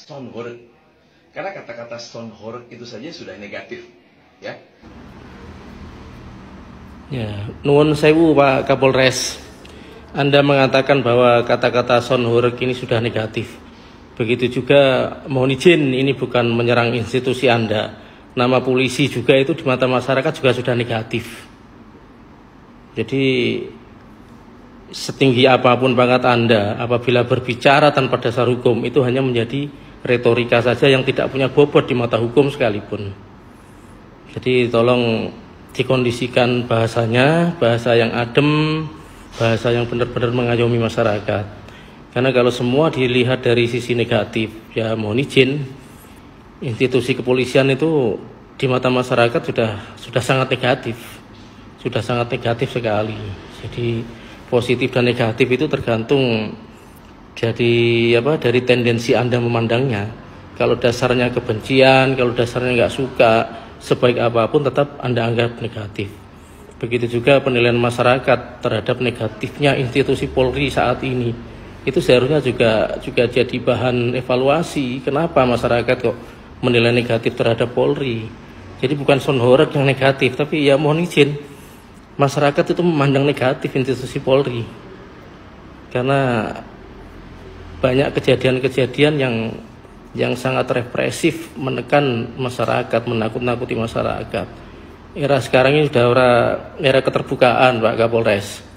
Sonhoreg. Karena kata-kata Sonhoreg itu saja sudah negatif, ya. Ya, nuwun sewu Pak Kapolres. Anda mengatakan bahwa kata-kata Sonhoreg ini sudah negatif. Begitu juga mohon izin, ini bukan menyerang institusi Anda. Nama polisi juga itu di mata masyarakat juga sudah negatif. Jadi setinggi apapun pangkat Anda, apabila berbicara tanpa dasar hukum, itu hanya menjadi retorika saja yang tidak punya bobot di mata hukum sekalipun. Jadi tolong dikondisikan bahasanya, bahasa yang adem, bahasa yang benar-benar mengayomi masyarakat. Karena kalau semua dilihat dari sisi negatif, ya mohon izin, institusi kepolisian itu di mata masyarakat sudah sangat negatif, sudah sangat negatif sekali. Jadi positif dan negatif itu tergantung dari tendensi Anda memandangnya. Kalau dasarnya kebencian, kalau dasarnya nggak suka, sebaik apapun tetap Anda anggap negatif. Begitu juga penilaian masyarakat terhadap negatifnya institusi Polri saat ini. Itu seharusnya juga jadi bahan evaluasi. Kenapa masyarakat kok menilai negatif terhadap Polri? Jadi bukan Sonhoreg yang negatif, tapi ya mohon izin, masyarakat itu memandang negatif institusi Polri. Karena banyak kejadian-kejadian yang sangat represif, menekan masyarakat, menakut-nakuti masyarakat. Era sekarang ini sudah era keterbukaan Pak Kapolres.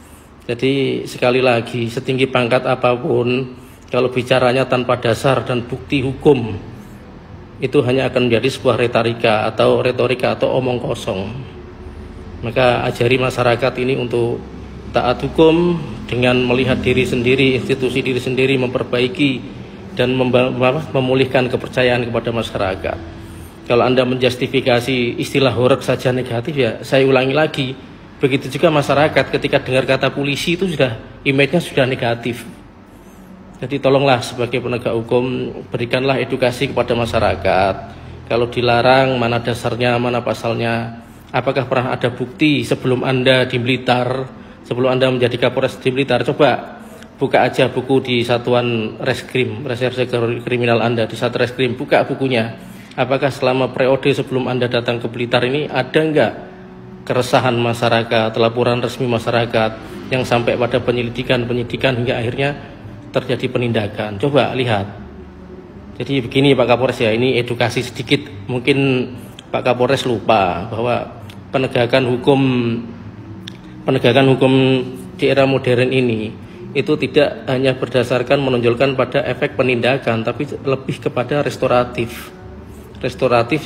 Jadi sekali lagi, setinggi pangkat apapun, kalau bicaranya tanpa dasar dan bukti hukum, itu hanya akan menjadi sebuah retorika atau omong kosong. Maka ajari masyarakat ini untuk taat hukum dengan melihat diri sendiri, institusi diri sendiri, memperbaiki dan memulihkan kepercayaan kepada masyarakat. Kalau Anda menjustifikasi istilah horeg saja negatif, ya saya ulangi lagi, begitu juga masyarakat ketika dengar kata polisi itu image-nya sudah negatif. Jadi tolonglah sebagai penegak hukum, berikanlah edukasi kepada masyarakat. Kalau dilarang, mana dasarnya, mana pasalnya, apakah pernah ada bukti sebelum Anda di Blitar, sebelum Anda menjadi Kapolres di Blitar, coba buka aja buku di Satuan Reskrim, Reserse Kriminal Anda, di Satreskrim, buka bukunya. Apakah selama periode sebelum Anda datang ke Blitar ini ada enggak keresahan masyarakat, laporan resmi masyarakat yang sampai pada penyidikan hingga akhirnya terjadi penindakan? Coba lihat. Jadi begini Pak Kapolres ya, ini edukasi sedikit. Mungkin Pak Kapolres lupa bahwa penegakan hukum di era modern ini itu tidak hanya berdasarkan menonjolkan pada efek penindakan, tapi lebih kepada restoratif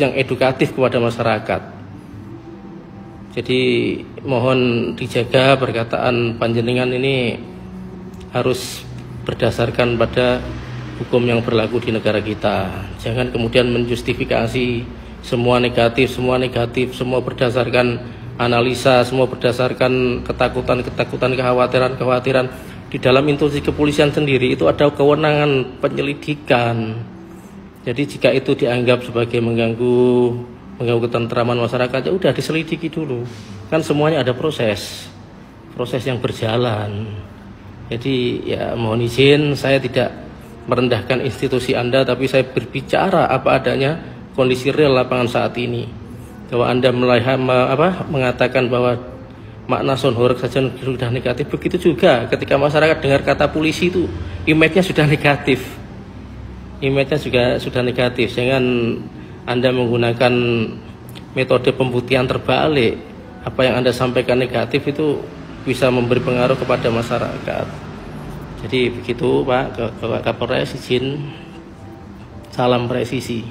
yang edukatif kepada masyarakat. Jadi mohon dijaga perkataan panjenengan ini harus berdasarkan pada hukum yang berlaku di negara kita. Jangan kemudian menjustifikasi semua negatif, semua berdasarkan analisa, semua berdasarkan ketakutan, kekhawatiran. Di dalam institusi kepolisian sendiri itu ada kewenangan penyelidikan. Jadi jika itu dianggap sebagai mengganggu ketentraman masyarakat, ya udah diselidiki dulu. Kan semuanya ada proses yang berjalan. Jadi ya mohon izin, saya tidak merendahkan institusi Anda, tapi saya berbicara apa adanya kondisi real lapangan saat ini. Bahwa Anda mengatakan bahwa makna Sonhoreg saja sudah negatif, begitu juga ketika masyarakat dengar kata polisi itu image-nya sudah negatif. Image-nya juga sudah negatif. Jangan Anda menggunakan metode pembuktian terbalik. Apa yang Anda sampaikan negatif itu bisa memberi pengaruh kepada masyarakat. Jadi begitu Pak Kapolres, izin, salam presisi.